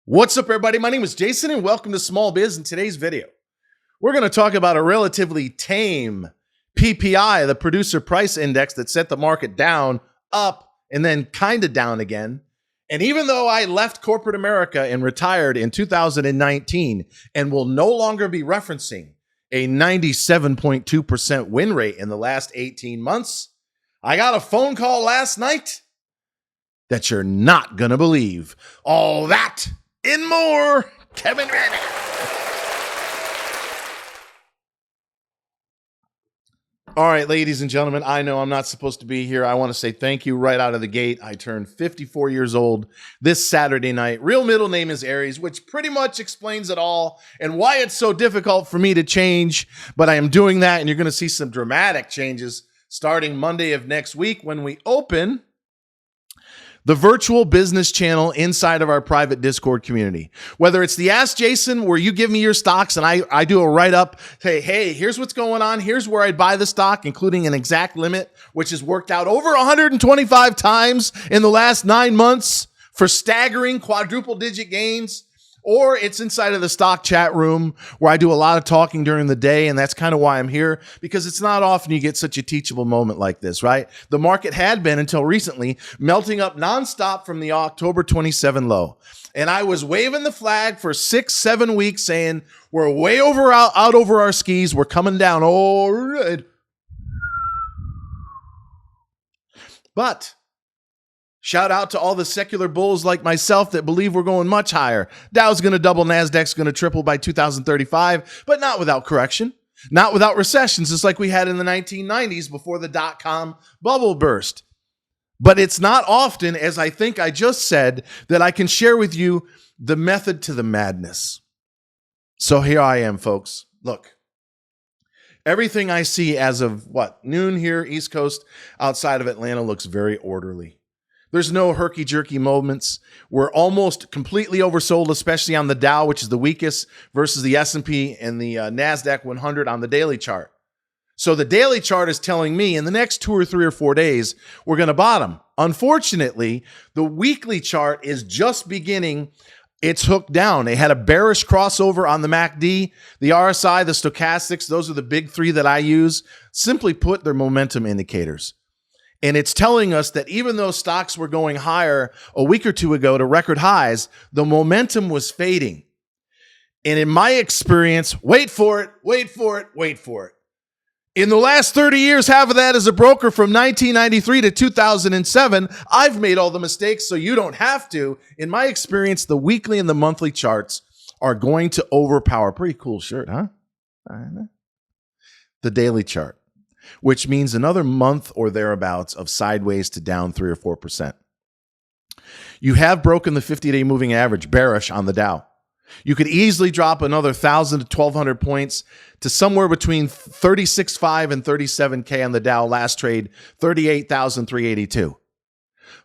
What's up, everybody? My name is Jason, and welcome to Small Biz. In today's video, we're going to talk about a relatively tame PPI, the Producer Price Index that set the market down, up, and then kind of down again. And even though I left corporate America and retired in 2019 and will no longer be referencing a 97.2% win rate in the last 18 months, I got a phone call last night that you're not going to believe. All that and more, Kevin Rennie. All right, ladies and gentlemen, I know I'm not supposed to be here. I want to say thank you right out of the gate. I turned 54 years old this Saturday night. Real middle name is Aries, which pretty much explains it all and why it's so difficult for me to change. But I am doing that, and you're going to see some dramatic changes starting Monday of next week when we open the virtual business channel inside of our private Discord community. Whether it's the Ask Jason, where you give me your stocks and I do a write-up, say, hey, here's what's going on. Here's where I'd buy the stock, including an exact limit, which has worked out over 125 times in the last 9 months for staggering quadruple-digit gains. Or it's inside of the stock chat room where I do a lot of talking during the day, and that's kind of why I'm here, because it's not often you get such a teachable moment like this, right? The market had been, until recently, melting up nonstop from the October 27 low. And I was waving the flag for 6-7 weeks saying, we're way out over our skis. We're coming down. All right. But shout out to all the secular bulls like myself that believe we're going much higher. Dow's going to double, NASDAQ's going to triple by 2035, but not without correction, not without recessions, just like we had in the 1990s before the dot-com bubble burst. But it's not often, as I think I just said, that I can share with you the method to the madness. So here I am, folks. Look, everything I see as of noon here, East Coast, outside of Atlanta, looks very orderly. There's no herky-jerky moments. We're almost completely oversold, especially on the Dow, which is the weakest, versus the S&P and the NASDAQ 100 on the daily chart. So the daily chart is telling me in the next 2 or 3 or 4 days, we're going to bottom. Unfortunately, the weekly chart is just beginning its hook down. They had a bearish crossover on the MACD, the RSI, the stochastics. Those are the big three that I use. Simply put, they're momentum indicators. And it's telling us that even though stocks were going higher a week or two ago to record highs, the momentum was fading. And in my experience, wait for it. In the last 30 years, half of that as a broker from 1993 to 2007, I've made all the mistakes, so you don't have to. In my experience, the weekly and the monthly charts are going to overpower. Pretty cool shirt, huh? The daily chart, which means another month or thereabouts of sideways to down 3 or 4%. You have broken the 50-day moving average, bearish on the Dow. You could easily drop another 1,000 to 1,200 points to somewhere between 36.5 and 37K on the Dow. Last trade, 38,382.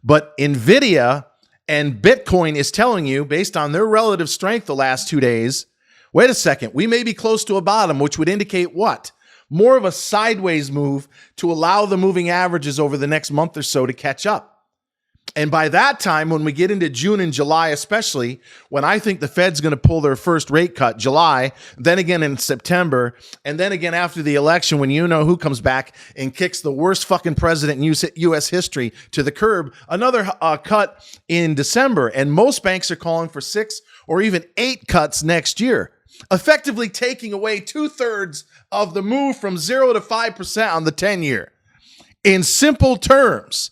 But NVIDIA and Bitcoin is telling you, based on their relative strength the last 2 days, wait a second, we may be close to a bottom, which would indicate what? More of a sideways move to allow the moving averages over the next month or so to catch up. And by that time, when we get into June and July, especially, when I think the Fed's going to pull their first rate cut, July, then again in September, and then again after the election, when you know who comes back and kicks the worst fucking president in U.S. history to the curb, another cut in December. And most banks are calling for 6 or even 8 cuts next year, effectively taking away 2/3 of the move from 0 to 5% on the 10-year. In simple terms,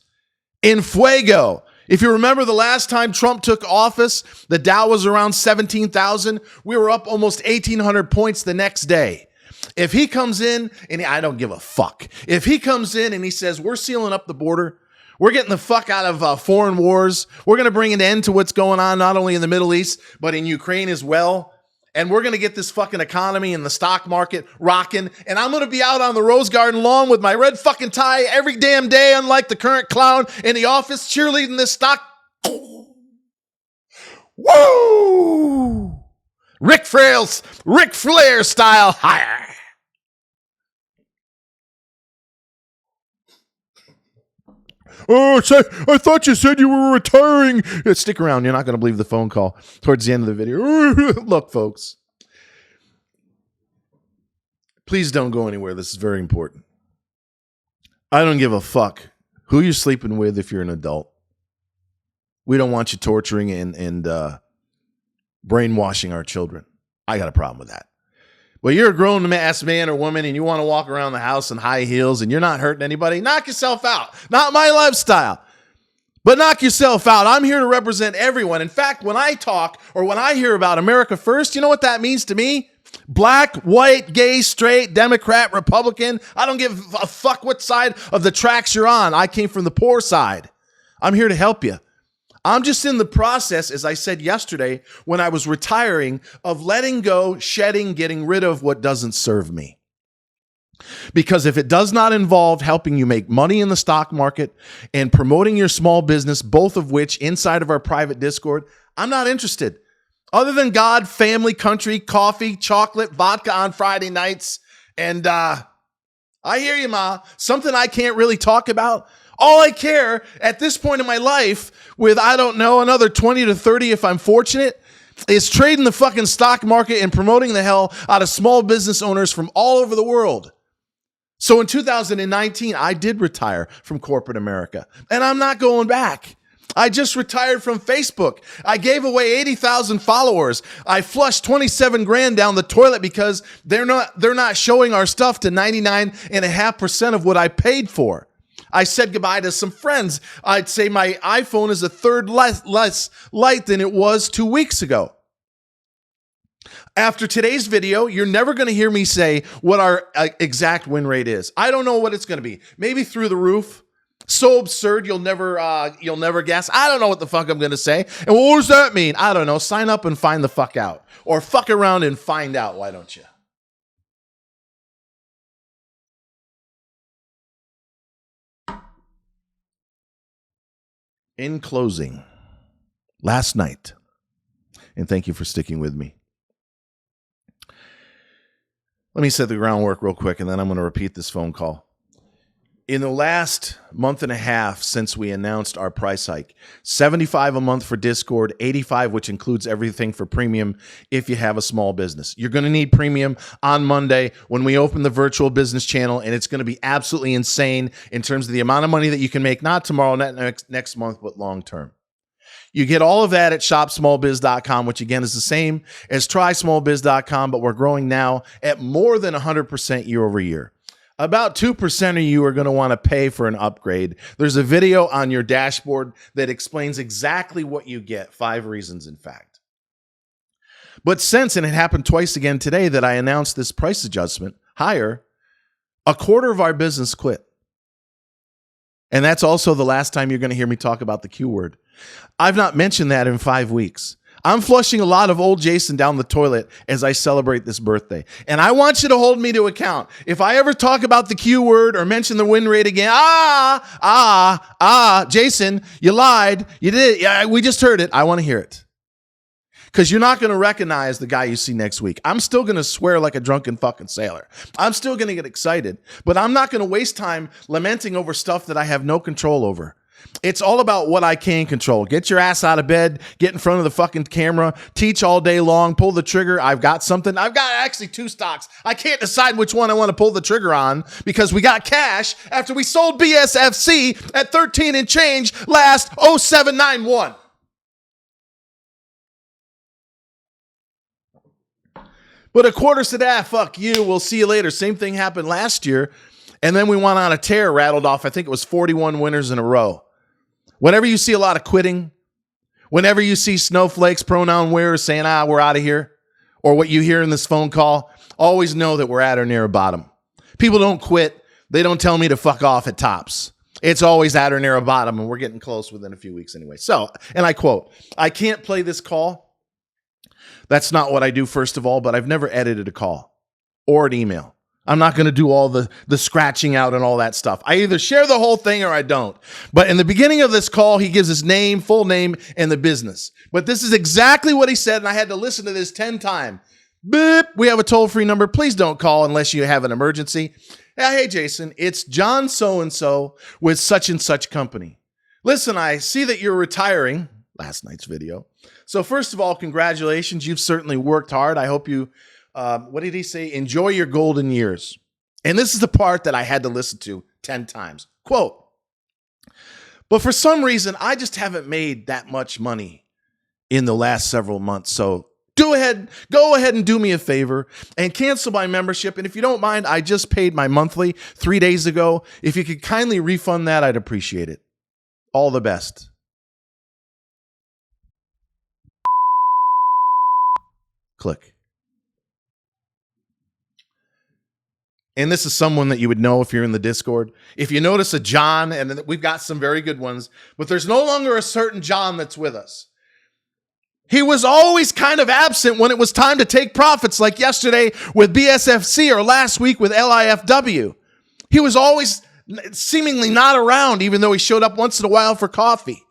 in fuego, if you remember the last time Trump took office, the Dow was around 17,000. We were up almost 1,800 points the next day. If he comes in, and I don't give a fuck, if he comes in and he says, we're sealing up the border, we're getting the fuck out of foreign wars, we're going to bring an end to what's going on not only in the Middle East, but in Ukraine as well, and we're going to get this fucking economy and the stock market rocking. And I'm going to be out on the Rose Garden lawn with my red fucking tie every damn day, unlike the current clown in the office cheerleading this stock. Woo! Ric Flair style higher. Oh, I thought you said you were retiring. Stick around. You're not going to believe the phone call towards the end of the video. Look, folks, please don't go anywhere. This is very important. I don't give a fuck who you're sleeping with if you're an adult. We don't want you torturing and brainwashing our children. I got a problem with that. Well, you're a grown-ass man or woman and you want to walk around the house in high heels and you're not hurting anybody, knock yourself out. Not my lifestyle. But knock yourself out. I'm here to represent everyone. In fact, when I talk or when I hear about America First, you know what that means to me? Black, white, gay, straight, Democrat, Republican. I don't give a fuck what side of the tracks you're on. I came from the poor side. I'm here to help you. I'm just in the process, as I said yesterday, when I was retiring, of letting go, shedding, getting rid of what doesn't serve me. Because if it does not involve helping you make money in the stock market and promoting your small business, both of which inside of our private Discord, I'm not interested. Other than God, family, country, coffee, chocolate, vodka on Friday nights, and I hear you, Ma. Something I can't really talk about. All I care at this point in my life with, I don't know, another 20 to 30 if I'm fortunate, is trading the fucking stock market and promoting the hell out of small business owners from all over the world. So in 2019, I did retire from corporate America, and I'm not going back. I just retired from Facebook. I gave away 80,000 followers. I flushed 27 grand down the toilet because they're not showing our stuff to 99.5% of what I paid for. I said goodbye to some friends. I'd say my iPhone is a third less light than it was 2 weeks ago. After today's video, you're never going to hear me say what our exact win rate is. I don't know what it's going to be. Maybe through the roof. So absurd, you'll never guess. I don't know what the fuck I'm going to say. And what does that mean? I don't know. Sign up and find the fuck out. Or fuck around and find out. Why don't you? In closing, last night, and thank you for sticking with me. Let me set the groundwork real quick, and then I'm going to repeat this phone call. In the last month and a half since we announced our price hike, $75 a month for Discord, $85, which includes everything for premium if you have a small business. You're going to need premium on Monday when we open the virtual business channel, and it's going to be absolutely insane in terms of the amount of money that you can make, not tomorrow, not next month, but long term. You get all of that at shopsmallbiz.com, which again is the same as trysmallbiz.com, but we're growing now at more than 100% year over year. About 2% of you are going to want to pay for an upgrade. There's a video on your dashboard that explains exactly what you get. 5 reasons, in fact. But since, and it happened twice again today, that I announced this price adjustment higher, a quarter of our business quit. And that's also the last time you're going to hear me talk about the Q word. I've not mentioned that in 5 weeks. I'm flushing a lot of old Jason down the toilet as I celebrate this birthday. And I want you to hold me to account. If I ever talk about the Q word or mention the win rate again, Jason, you lied. You did. Yeah, we just heard it. I want to hear it. Because you're not going to recognize the guy you see next week. I'm still going to swear like a drunken fucking sailor. I'm still going to get excited. But I'm not going to waste time lamenting over stuff that I have no control over. It's all about what I can control. Get your ass out of bed, get in front of the fucking camera, teach all day long, pull the trigger. I've got something. I've got actually 2 stocks. I can't decide which one I want to pull the trigger on because we got cash after we sold BSFC at 13 and change last 0791. But a quarter said, fuck you. We'll see you later. Same thing happened last year. And then we went on a tear, rattled off, I think it was 41 winners in a row. Whenever you see a lot of quitting, whenever you see snowflakes, pronoun wearers saying, we're out of here, or what you hear in this phone call, always know that we're at or near a bottom. People don't quit. They don't tell me to fuck off at tops. It's always at or near a bottom, and we're getting close within a few weeks anyway. So, and I quote, I can't play this call. That's not what I do, first of all, but I've never edited a call or an email. I'm not going to do all the scratching out and all that stuff. I either share the whole thing or I don't. But in the beginning of this call, he gives his name, full name, and the business. But this is exactly what he said, and I had to listen to this 10 times. Beep, we have a toll-free number. Please don't call unless you have an emergency. Hey, Jason, it's John so-and-so with such and such company. Listen, I see that you're retiring, last night's video. So first of all, congratulations. You've certainly worked hard. I hope you, what did he say? Enjoy your golden years. And this is the part that I had to listen to 10 times. Quote, but for some reason, I just haven't made that much money in the last several months. So go ahead and do me a favor and cancel my membership. And if you don't mind, I just paid my monthly 3 days ago. If you could kindly refund that, I'd appreciate it. All the best. Click. And this is someone that you would know if you're in the Discord. If you notice a John, and we've got some very good ones, but there's no longer a certain John that's with us. He was always kind of absent when it was time to take profits, like yesterday with BSFC or last week with LIFW. He was always seemingly not around, even though he showed up once in a while for coffee.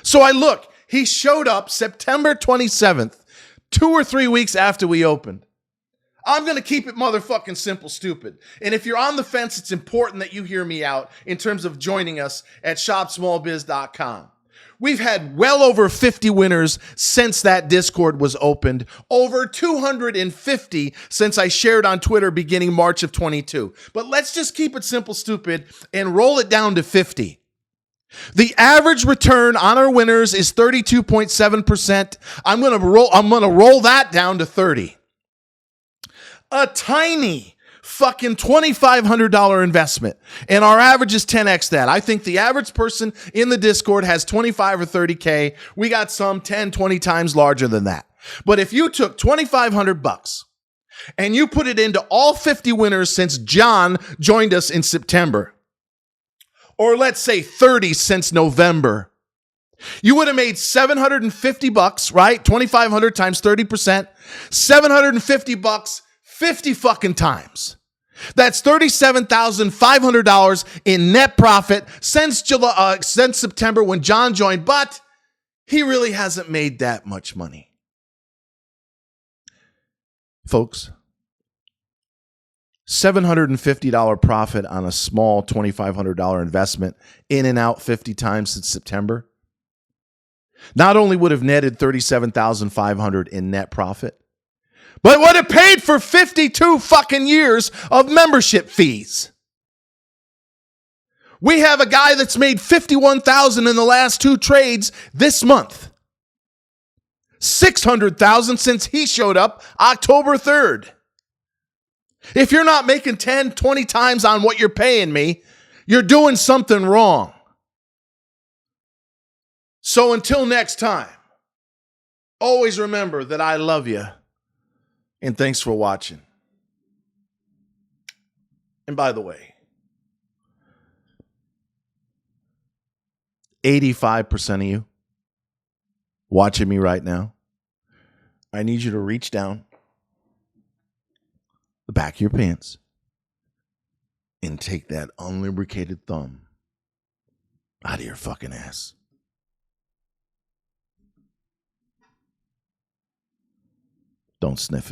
So I look, he showed up September 27th, 2 or 3 weeks after we opened. I'm going to keep it motherfucking simple, stupid. And if you're on the fence, it's important that you hear me out in terms of joining us at shopsmallbiz.com. We've had well over 50 winners since that Discord was opened, over 250 since I shared on Twitter beginning March of 22. But let's just keep it simple, stupid, and roll it down to 50. The average return on our winners is 32.7%. I'm going to roll that down to 30. A tiny fucking $2,500 investment. And our average is 10x that. I think the average person in the Discord has 25 or 30K. We got some 10, 20 times larger than that. But if you took $2,500 and you put it into all 50 winners since John joined us in September, or let's say 30 since November, you would have made $750, right? 2,500 times 30%, $750, 50 fucking times. That's $37,500 in net profit since September when John joined, but he really hasn't made that much money. Folks, $750 profit on a small $2,500 investment in and out 50 times since September not only would have netted $37,500 in net profit, but would have paid for 52 fucking years of membership fees. We have a guy that's made $51,000 in the last 2 trades this month. $600,000 since he showed up October 3rd. If you're not making 10, 20 times on what you're paying me, you're doing something wrong. So until next time, always remember that I love you. And thanks for watching. And by the way, 85% of you watching me right now, I need you to reach down the back of your pants and take that unlubricated thumb out of your fucking ass. Don't sniff it.